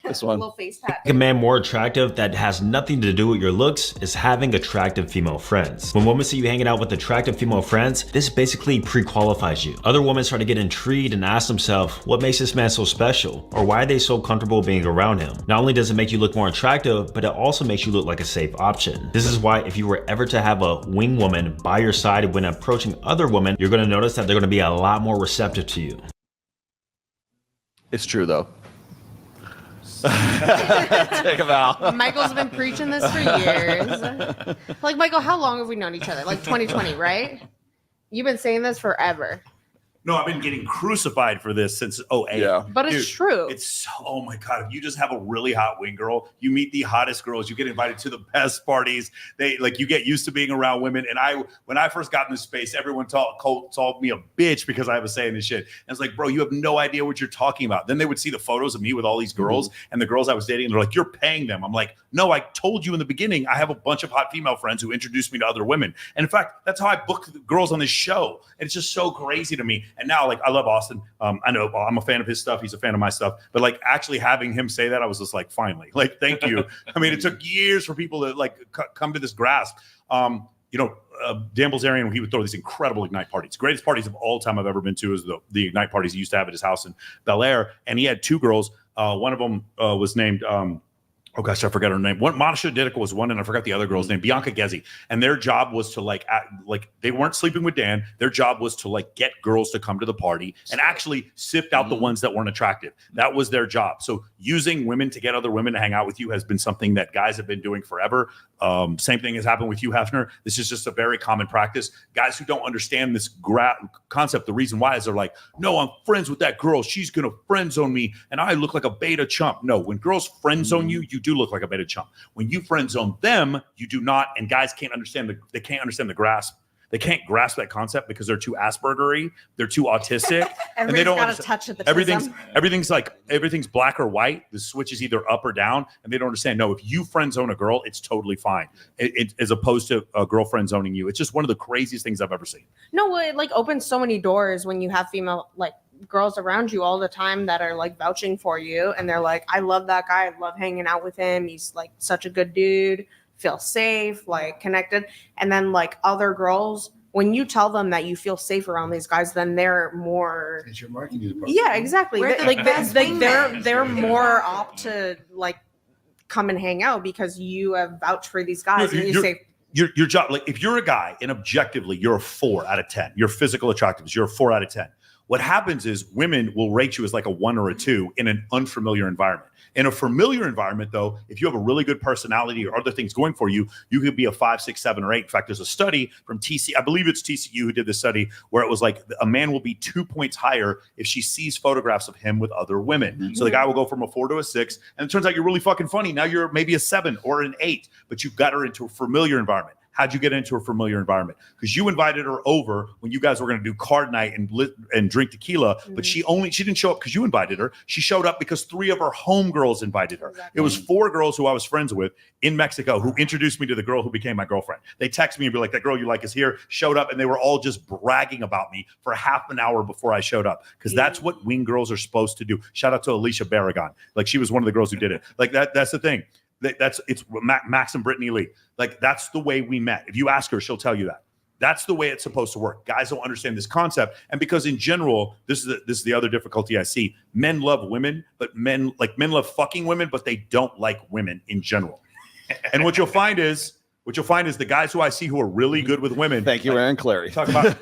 This one. Little face pat. A man more attractive that has nothing to do with your looks is having attractive female friends. When women see you hanging out with attractive female friends, this basically pre-qualifies you. Other women start to get intrigued and ask themselves, what makes this man so special? Or why are they so comfortable being around him? Not only does it make you look more attractive, but it also makes you look like a safe option. This is why if you were ever to have a wing woman by your side when approaching other women, you're going to notice that they're going to be a lot more receptive to you. It's true though. Take a bow. Michael's been preaching this for years. Like, Michael, how long have we known each other? Like 2020, right? You've been saying this forever. No, I've been getting crucified for this since '08. Yeah. But it's true. It's so, oh my God, if you just have a really hot wing girl, you meet the hottest girls, you get invited to the best parties. You get used to being around women. And when I first got in this space, everyone called me a bitch because I was saying this shit. And it's like, bro, you have no idea what you're talking about. Then they would see the photos of me with all these girls and the girls I was dating. And they're like, you're paying them. I'm like, no, I told you in the beginning, I have a bunch of hot female friends who introduced me to other women. And in fact, that's how I book the girls on this show. And it's just so crazy to me. And now, like, I love Austin. I know I'm a fan of his stuff. He's a fan of my stuff. But like actually having him say that, I was just like, finally, like, thank you. I mean, it took years for people to like come to this grasp. Dan Bilzerian, he would throw these incredible Ignite parties. Greatest parties of all time I've ever been to is the Ignite parties he used to have at his house in Bel Air. And he had two girls. One of them was named oh gosh, I forgot her name. One, Monisha Didica was one, and I forgot the other girl's name, Bianca Gezzi. And their job was to like they weren't sleeping with Dan. Their job was to like get girls to come to the party and actually sift out the ones that weren't attractive. That was their job. So using women to get other women to hang out with you has been something that guys have been doing forever. Same thing has happened with you, Hefner. This is just a very common practice. Guys who don't understand this concept, the reason why is they're like, no, I'm friends with that girl. She's going to friend zone me, and I look like a beta chump. No, when girls friend zone you, you do look like a beta chump. When you friend zone them, you do not. And guys can't understand the grasp. They can't grasp that concept because they're too Aspergery, they're too autistic, and they don't got a touch of the everything's black or white. The switch is either up or down, and they don't understand. No, if you friend zone a girl, it's totally fine. As opposed to a girlfriend zoning you. It's just one of the craziest things I've ever seen. No, it like opens so many doors when you have female like girls around you all the time that are like vouching for you, and they're like, I love that guy, I love hanging out with him, he's like such a good dude, feel safe, like connected. And then like other girls, when you tell them that you feel safe around these guys, then they're more. It's your marketing department. Yeah, exactly. They're more apt to like come and hang out because you have vouched for these guys, and you say. Your job, like if you're a guy and objectively you're a 4 out of 10, your physical attractiveness, you're a 4 out of 10. What happens is women will rate you as like a 1 or a 2 in an unfamiliar environment. In a familiar environment, though, if you have a really good personality or other things going for you, you could be a 5, 6, 7, or 8. In fact, there's a study from TCU, I believe it's TCU who did this study, where it was like a man will be 2 points higher if she sees photographs of him with other women. Mm-hmm. So the guy will go from a 4 to a 6, and it turns out you're really fucking funny. Now you're maybe a 7 or an 8, but you got her into a familiar environment. How'd you get into a familiar environment? Because you invited her over when you guys were going to do card night and drink tequila, but she didn't show up because you invited her. She showed up because 3 of her homegirls invited her. Exactly. It was 4 girls who I was friends with in Mexico who introduced me to the girl who became my girlfriend. They text me and be like, that girl you like is here, showed up, and they were all just bragging about me for half an hour before I showed up. Because that's what wing girls are supposed to do. Shout out to Alicia Barragan. Like, she was one of the girls who did it. Like, that's the thing. It's Max and Brittany Lee. Like, that's the way we met. If you ask her, she'll tell you that. That's the way it's supposed to work. Guys don't understand this concept. And because in general, this is the other difficulty I see. Men love women, but men love fucking women, but they don't like women in general. And what you'll find is the guys who I see who are really good with women. Thank you, Aaron Clary. Talk about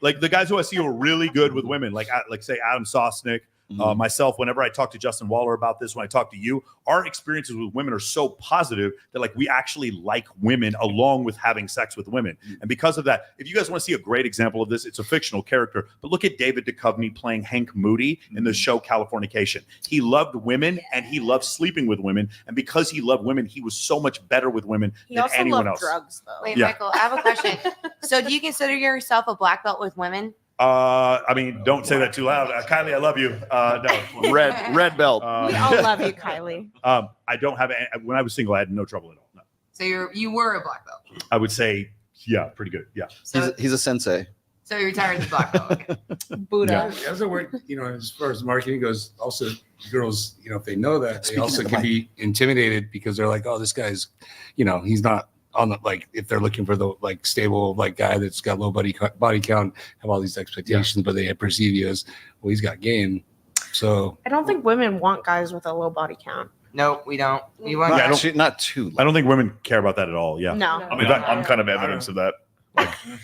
like the guys who I see who are really good with women, like say Adam Sosnick. Myself, whenever I talk to Justin Waller about this, when I talk to you, our experiences with women are so positive that like we actually like women along with having sex with women. And because of that, if you guys want to see a great example of this, it's a fictional character, but look at David Duchovny playing Hank Moody in the show Californication. He loved women and he loved sleeping with women. And because he loved women, he was so much better with women than anyone else. Drugs, though. Wait, Michael, I have a question. So do you consider yourself a black belt with women? I mean, don't say that too loud. Kylie, I love you. No. Red belt. We all love you, Kylie. I don't have when I was single, I had no trouble at all. No. So you were a black belt. I would say, yeah, pretty good. Yeah. So He's a sensei. So you're tired of the black belt. Okay. Buddha. Yeah, as a word, as far as marketing goes, also girls, if they know that, they Speaking also of the can be intimidated because they're like, oh, this guy's, he's not on the, like, if they're looking for the like stable like guy that's got low body count, have all these expectations, but they perceive you as, well, he's got game. So I don't think women want guys with a low body count. Nope, we don't. We want Yeah, I guys. don't- Not too. I don't think women care about that at all. Yeah. No. I mean, I'm kind of evidence of that.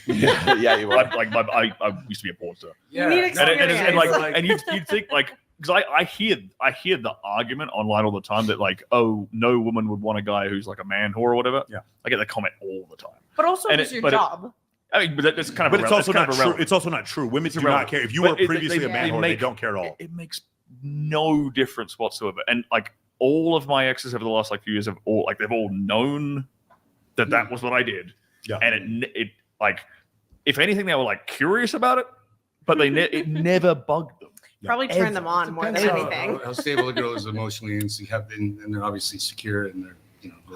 Yeah, you are. I used to be a porn star. You need experience. And you'd think because I hear the argument online all the time that like, oh, no woman would want a guy who's like a man whore or whatever. Yeah. I get that comment all the time. But also, And it's your but it- job. I mean, but that's kind of But it's also not true. irrelevant. It's also not true. Women do not irrelevant. care. If you But were previously a man whore, they make- don't care at all. It makes no difference whatsoever. And all of my exes over the last like few years have all they've all known that was what I did. Yeah. And it like, if anything, they were like curious about it, but it never bugged them. Probably turn them on more than Depends anything. how stable the girl is emotionally, and they're obviously secure in their,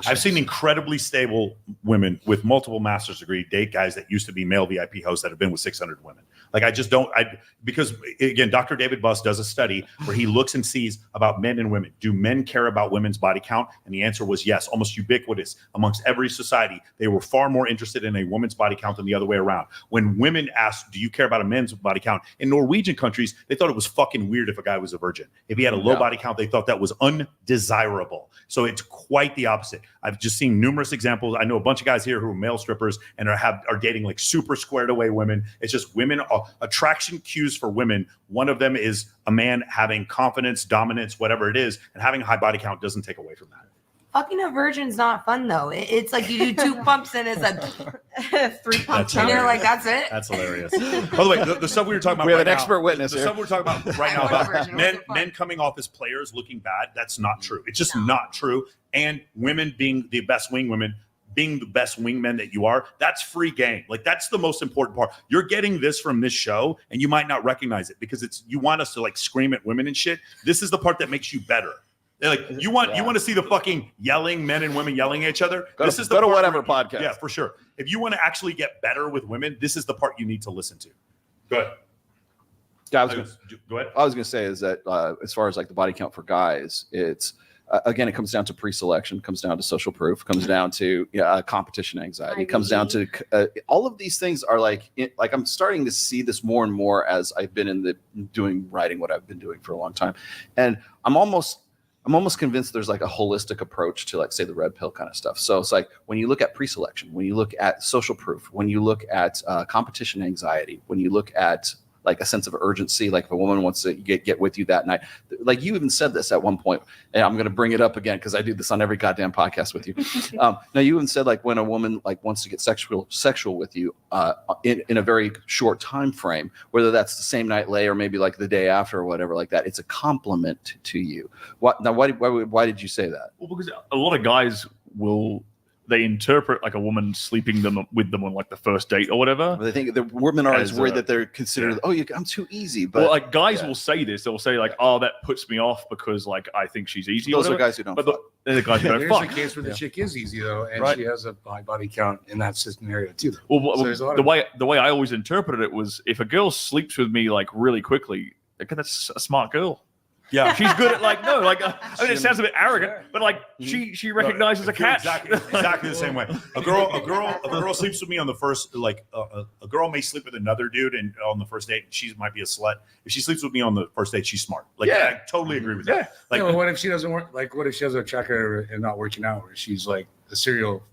I've seen incredibly stable women with multiple master's degree date guys that used to be male VIP hosts that have been with 600 women. Like I just don't, because again, Dr. David Buss does a study where he looks and sees about men and women. Do men care about women's body count? And the answer was yes, almost ubiquitous amongst every society. They were far more interested in a woman's body count than the other way around. When women asked, do you care about a man's body count? In Norwegian countries, they thought it was fucking weird if a guy was a virgin. If he had a low body count, they thought that was undesirable. So it's quite the opposite. I've just seen numerous examples. I know a bunch of guys here who are male strippers and are dating like super squared away women. It's just women, attraction cues for women. One of them is a man having confidence, dominance, whatever it is, and having a high body count doesn't take away from that. Fucking a virgin's not fun though. It's like you do 2 pumps and it's like 3 pumps. and you're like, that's it. That's hilarious. By the way, the stuff we were talking about We have right an now, expert witness the here. stuff we're talking about right now I'm a about virgin. men What's the fun? men coming off as players looking bad, that's not true. It's just not true. And women being the best wing women, being the best wingmen that you are, that's free game. Like that's the most important part. You're getting this from this show and you might not recognize it because you want us to like scream at women and shit. This is the part that makes you better. They're like you want to see the fucking yelling men and women yelling at each other. Go this to- is the go to part whatever where- podcast. Yeah, for sure. If you want to actually get better with women, this is the part you need to listen to. Go ahead. Yeah, Go ahead. I was going to say is that as far as like the body count for guys, it's again, it comes down to pre-selection, comes down to social proof, comes down to competition anxiety, comes down to all of these things are like I'm starting to see this more and more as I've been doing writing what I've been doing for a long time, and I'm almost convinced there's like a holistic approach to like say the red pill kind of stuff. So it's like when you look at pre-selection, when you look at social proof, when you look at competition anxiety, when you look at like a sense of urgency, like if a woman wants to get with you that night, like you even said this at one point, and I'm going to bring it up again because I do this on every goddamn podcast with you. Now you even said like when a woman like wants to get sexual with you in a very short time frame, whether that's the same night lay or maybe like the day after or whatever like that, it's a compliment to you. Why did you say that? Well, because a lot of guys they interpret like a woman sleeping with them on like the first date or whatever. They think the women are always As, worried that they're considered, I'm too easy. But Well, like guys will say this. They'll say like, "Oh, that puts me off because like I think she's easy." or those are whatever. guys who don't. But fuck. they're the guys who don't There's fuck. a case where the chick is easy though, and Right. she has a high body count in that scenario too. Well, So there's a lot the of- way I always interpreted it was if a girl sleeps with me like really quickly, like, that's a smart girl. Yeah. She's good at like I mean, it sounds a bit arrogant, but like she recognizes a catch. Exactly the same way. A girl sleeps with me on the first, like a girl may sleep with another dude and on the first date, she might be a slut. If she sleeps with me on the first date, she's smart. Like I totally agree with that. Like What if she doesn't work? Like, what if she has a tracker and not working out, where she's like a serial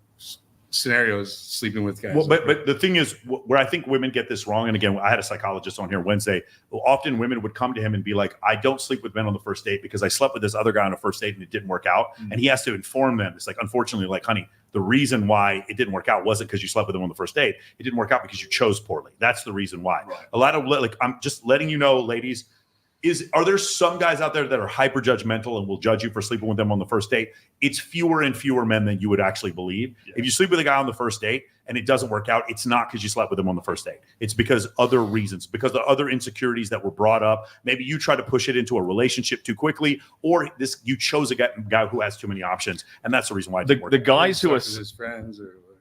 scenarios sleeping with guys? well, but the thing is, where I think women get this wrong, and again, I had a psychologist on here Wednesday. Often women would come to him and be like, "I don't sleep with men on the first date because I slept with this other guy on the first date and it didn't work out." And he has to inform them. It's like, unfortunately, like, honey, the reason why it didn't work out wasn't because you slept with him on the first date. It didn't work out because you chose poorly. That's the reason why. Right. A lot of like, I'm just letting you know, ladies. Are there some guys out there that are hyper judgmental and will judge you for sleeping with them on the first date? It's fewer and fewer men than you would actually believe. Yeah. If you sleep with a guy on the first date and it doesn't work out, it's not because you slept with him on the first date. It's because other reasons, because the other insecurities that were brought up. Maybe you try to push it into a relationship too quickly, or you chose a guy who has too many options, and that's the reason why it didn't work The out. guys who are his friends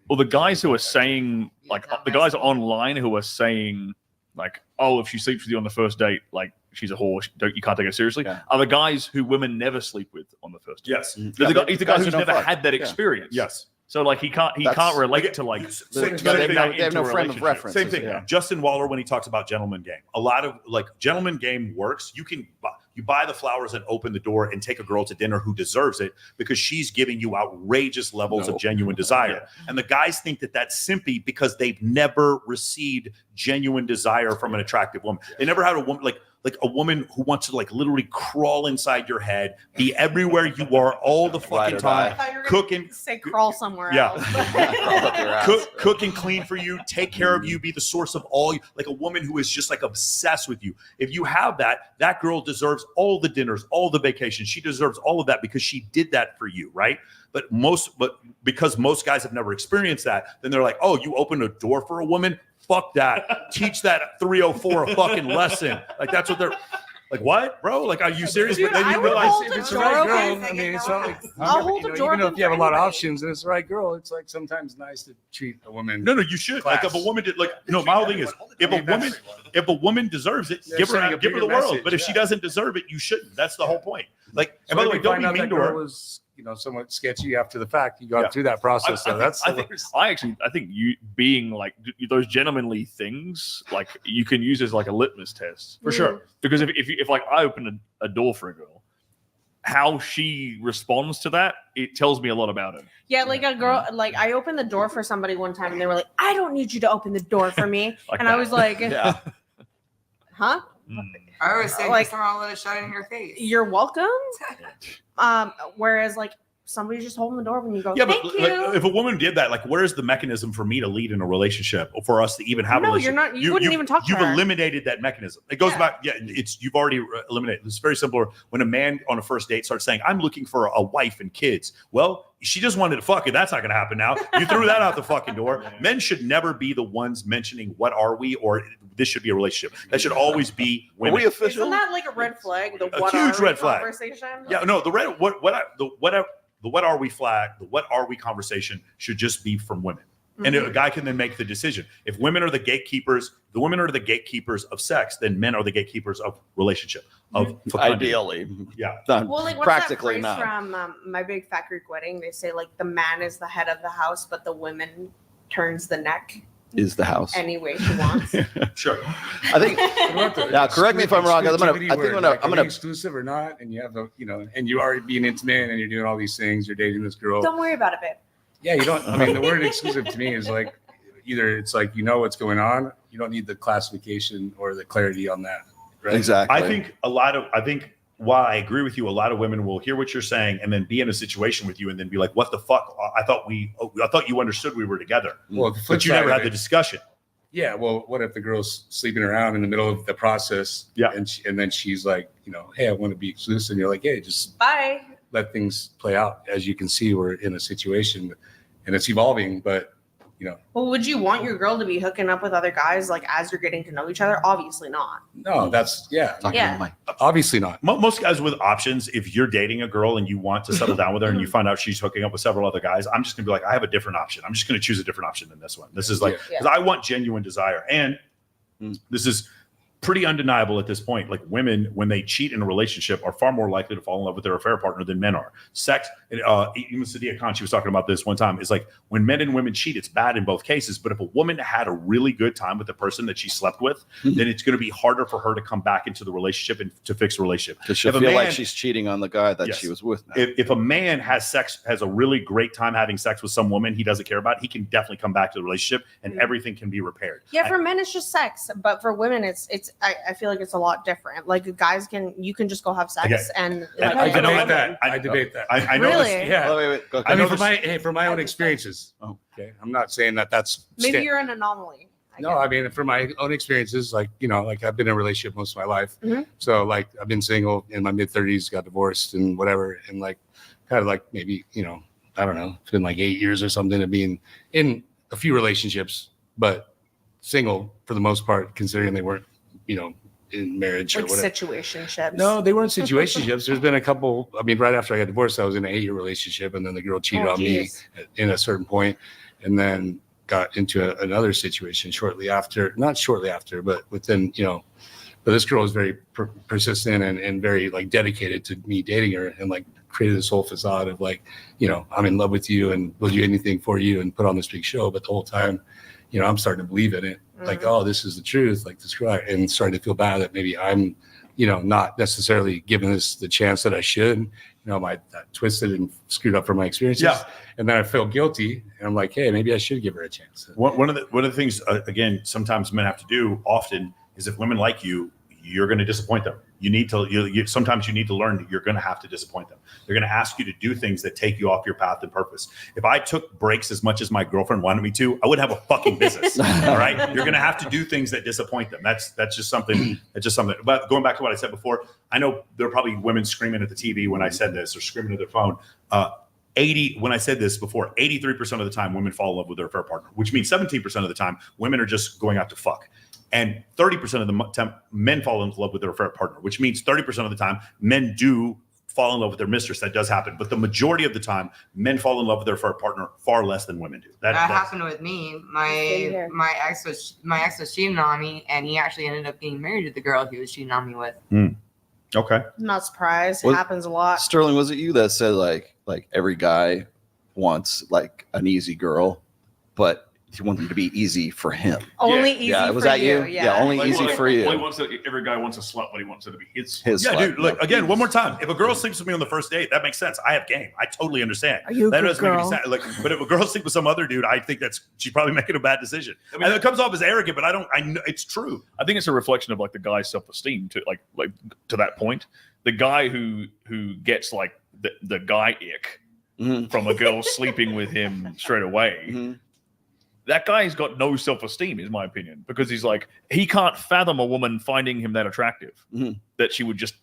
or the guys who are saying like the guys online who are saying like, oh, if she sleeps with you on the first date, like she's a whore, you can't take her seriously. Yeah. Are the guys who women never sleep with on the first date? Yes. He's the guy who's don't never fuck. had that Yeah. experience. Yes. So like he can't relate to like Same They thing. have no frame of reference. Same thing. Yeah. Justin Waller, when he talks about gentleman game, a lot of like gentleman game works. You buy the flowers and open the door and take a girl to dinner who deserves it because she's giving you outrageous levels of genuine desire. And the guys think that that's simply because they've never received genuine desire from an attractive woman. They never had a woman like a woman who wants to like literally crawl inside your head, be everywhere you are all the fucking Ride or time, I thought you were cooking. gonna say crawl somewhere Yeah. else. Crawl up your ass. Cook and clean for you, take care of you, be the source of all you, like a woman who is just like obsessed with you. If you have that girl deserves all the dinners, all the vacations. She deserves all of that because she did that for you, right? But because most guys have never experienced that, then they're like, oh, you open a door for a woman? Fuck that. Teach that 304 a fucking lesson. Like that's what they're like, what, bro? Like, are you serious? Dude, but then I you would realize hold If the it's the door right open. girl, I mean, it's not like I'll hold the door even if open you have a for lot of anybody. options and it's the right girl, it's like sometimes nice to treat a woman. no, you should. Class. Like if a woman did, like, no, my whole thing is if a woman deserves it, They're give sending her a the bigger world. message, But if she yeah. doesn't deserve it, you shouldn't. That's the whole point. Like, So and by the if way, you don't find be out mean that to girl her. was, somewhat sketchy after the fact. You got Yeah. through that process. So that's I think you being like those gentlemanly things, like you can use as like a litmus test For sure. because if like I open a door for a girl, how she responds to that, it tells me a lot about her. Yeah, like a girl, like I opened the door for somebody one time and they were like, I don't need you to open the door for me. Like and I that. was like, Yeah. huh? I always say, Like- like, let it shine in your face. You're welcome. Whereas like somebody's just holding the door when you go, Yeah, thank but you. like, if a woman did that, like, where's the mechanism for me to lead in a relationship or for us to even have a No, relationship? you're not- you wouldn't even talk to You've her. eliminated that mechanism. It goes Yeah. back. Yeah, you've already eliminated. It's very simple. When a man on a first date starts saying, "I'm looking for a wife and kids," well, she just wanted to fuck it. That's not going to happen now. You threw that out the fucking door. Men should never be the ones mentioning what are we or this should be a relationship. That should always be Are women. we official? Isn't that like a red flag? The A what huge are we red flag. conversation? Yeah, no, the what are we flag, the what are we conversation should just be from women. And Mm-hmm. a guy can then make the decision. If women are the gatekeepers of sex, then men are the gatekeepers of relationship, of fecundity. Ideally. Yeah. Done. Well, like what's Practically that phrase not. from My Big Fat Greek Wedding? They say like the man is the head of the house, but the woman turns the neck Is the house. any way she wants. Sure. I think. Now, correct me if I'm wrong. I'm gonna. exclusive or not, and you have the, and you already being intimate, and you're doing all these things. You're dating this girl. Don't worry about it, babe. Yeah, you don't. I mean, the word exclusive to me is like either it's like what's going on. You don't need the classification or the clarity on that. Right? Exactly. I think while I agree with you, a lot of women will hear what you're saying and then be in a situation with you and then be like, "What the fuck? I thought you understood we were together, Well, the flip but you side never of had the it- discussion." Yeah, well, what if the girl's sleeping around in the middle of the process? Yeah. and then she's like, hey, I want to be exclusive. And you're like, hey, just Bye. let things play out. As you can see, we're in a situation, and it's evolving. But Well, would you want your girl to be hooking up with other guys like as you're getting to know each other? Obviously not. no, that's Talking Yeah. to my- obviously not. Most guys with options, if you're dating a girl and you want to settle down with her and you find out she's hooking up with several other guys, I'm just gonna be like, I have a different option. I'm just gonna choose a different option than this one. This is like, Yeah. because I want genuine desire. And this is pretty undeniable at this point. Like women, when they cheat in a relationship, are far more likely to fall in love with their affair partner than men are. Sex, even Sadia Khan, she was talking about this one time, is like when men and women cheat, it's bad in both cases. But if a woman had a really good time with the person that she slept with, then it's going to be harder for her to come back into the relationship and to fix a relationship. Because she'll If a feel like man- she's cheating on the guy that Yes. she was with. Now. If a man has a really great time having sex with some woman he doesn't care about, he can definitely come back to the relationship and everything can be repaired. Yeah, for men it's just sex, but for women it's I feel like it's a lot different. Like you can just go have sex Okay. and And like, I know debate that. I debate that. I know Really? this. Yeah. Wait. Go, I mean, know for my own experiences. Oh. Okay, I'm not saying that that's maybe you're an anomaly. No, I mean, for my own experiences, like I've been in a relationship most of my life. Mhm. So like I've been single in my mid 30s, got divorced and whatever, and like kind of like maybe I don't know, it's been like 8 years or something of being in a few relationships, but single for the most part, considering they weren't in marriage like or whatever. situationships. No, they weren't situationships. There's been a couple. I mean, right after I got divorced, I was in an 8-year relationship, and then the girl cheated Oh, on me geez. in a certain point, and then got into another situation shortly after, not shortly after, but within, but this girl was very persistent and very like dedicated to me dating her, and like created this whole facade of like, I'm in love with you and will do anything for you, and put on this big show. But the whole time, I'm starting to believe in it. Like, oh, this is the truth. Like this girl, and starting to feel bad that maybe I'm, not necessarily giving this the chance that I should. I twisted and screwed up from my experiences. Yeah. And then I feel guilty, and I'm like, hey, maybe I should give her a chance. One of the things, again, sometimes men have to do often is, if women like you, you're going to disappoint them. Sometimes you need to learn that you're going to have to disappoint them. They're going to ask you to do things that take you off your path and purpose. If I took breaks as much as my girlfriend wanted me to, I wouldn't have a fucking business. All right. You're going to have to do things that disappoint them. That's just something. But going back to what I said before, I know there are probably women screaming at the TV when I said this, or screaming at their phone. When I said this before, 83% of the time women fall in love with their affair partner, which means 17% of the time women are just going out to fuck. And 30% of the time men fall in love with their affair partner, which means 30% of the time men do fall in love with their mistress. That does happen. But the majority of the time, men fall in love with their affair partner far less than women do. That happened with me. My ex was cheating on me, and he actually ended up getting married to the girl he was cheating on me with. Okay. I'm not surprised. It happens a lot. Sterling, was it you that said like every guy wants like an easy girl, but you want them to be easy for him? Only easy yeah, for was that you? Yeah, only easy for you. Every guy wants a slut, but he wants it to be his. Yeah, slut. dude. Look, again, one more time. If a girl sleeps with me on the first date, that makes sense. I have game. I totally understand. Are you a that good doesn't make any girl? sense. Like, but if a girl sleeps with some other dude, I think she's probably making a bad decision. I mean, it comes off as arrogant, but I know it's true. I think it's a reflection of like the guy's self-esteem to like to that point. The guy who gets like the guy ick from a girl sleeping with him straight away. That guy's got no self-esteem, is my opinion, because he's like, he can't fathom a woman finding him that attractive that she would just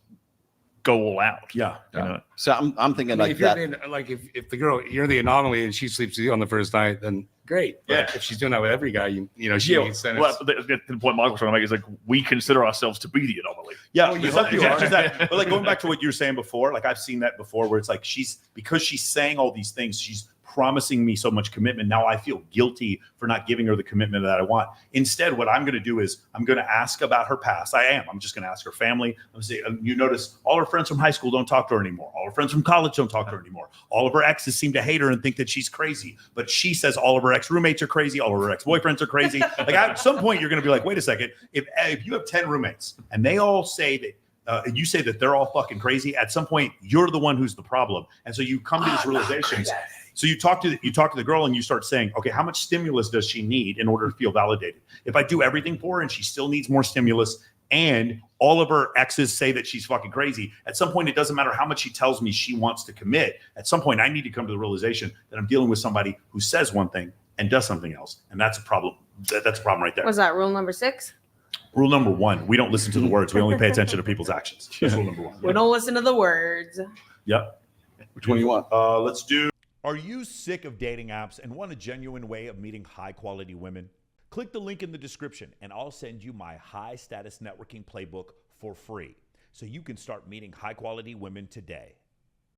go all out. Yeah. Yeah. You know? So I'm thinking I mean, like if that. if the girl, you're the anomaly and she sleeps with you on the first night, then great. But Yeah. if she's doing that with every guy, she needs incentives. Well, the point Michael's trying to make is like, we consider ourselves to be the anomaly. Yeah, Oh, you there's hope that- you yeah, are. just that. But like going back to what you were saying before, like I've seen that before, where it's like because she's saying all these things, she's promising me so much commitment. Now I feel guilty for not giving her the commitment that I want. Instead, what I'm going to do is I'm going to ask about her past. I'm just going to ask her family. I'm going to say, you notice all her friends from high school don't talk to her anymore. All her friends from college don't talk to her anymore. All of her exes seem to hate her and think that she's crazy. But she says all of her ex-roommates are crazy. All of her ex-boyfriends are crazy. Like at some point, you're going to be like, wait a second. If you have 10 roommates and they all say that, you say that they're all fucking crazy, at some point you're the one who's the problem. And so you come to this realization. So you talk to the girl and you start saying, okay, how much stimulus does she need in order to feel validated? If I do everything for her and she still needs more stimulus, and all of her exes say that she's fucking crazy, at some point it doesn't matter how much she tells me she wants to commit. At some point I need to come to the realization that I'm dealing with somebody who says one thing and does something else. And that's a problem. That's a problem right there. Was that rule number 6? Rule number 1, we don't listen to the words. We only pay attention to people's actions. That's rule number 1. We don't listen to the words. Yep. Which one do you want? Let's do. Are you sick of dating apps and want a genuine way of meeting high-quality women? Click the link in the description and I'll send you my high-status networking playbook for free so you can start meeting high-quality women today.